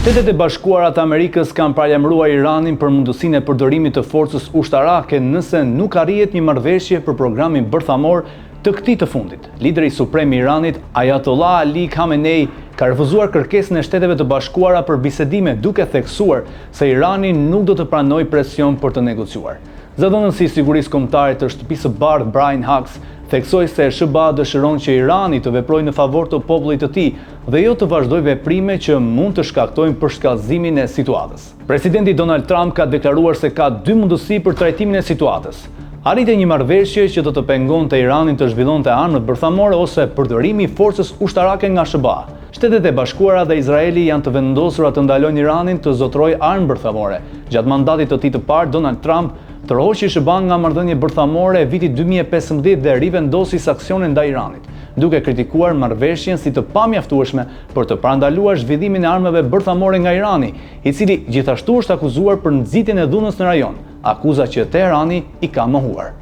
Shtetet e Bashkuara të Amerikës kanë paralajmëruar Iranin për mundësinë e përdorimit të forcës ushtarake nëse nuk arrihet një marrëveshje për programin bërthamor të këtij të fundit. Lideri suprem i Iranit, Ayatollah Ali Khamenei, ka refuzuar kërkesën e Shteteve të Bashkuara për bisedime, duke theksuar se Irani nuk do të pranojë presion për të negociuar. Zëdhënësi i sigurisë kombëtare të Shtëpisë së Bardhë Brian Hux theksoi se SBA dëshiron që Irani të veprojë në favor të popullit të tij dhe jo të vazhdojë veprime që mund të shkaktojnë përshkallëzimin e situatës. Presidenti Donald Trump ka deklaruar se ka dy mundësi për trajtimin e situatës: arritje një marrëveshje që do të pengonte Iranin të zhvillonte armët bërthamore ose përdorimi i forcës ushtarake nga SBA. Shtetet e Bashkuara dhe Izraeli janë të vendosura të ndalojnë Iranin të zotrojë armë bërthamore. Gjatë mandatit të tij të parë, Donald Trump tërhoqi SBA nga marrëdhënie bërthamore e vitit 2015 dhe rivendosi sanksione ndaj Iranit, duke kritikuar marrëveshjen si të pamjaftueshme për të parandaluar zhvillimin e armëve bërthamore nga Irani, i cili gjithashtu është akuzuar për nxitjen e dhunës në rajon, akuza që Teherani i ka mohuar.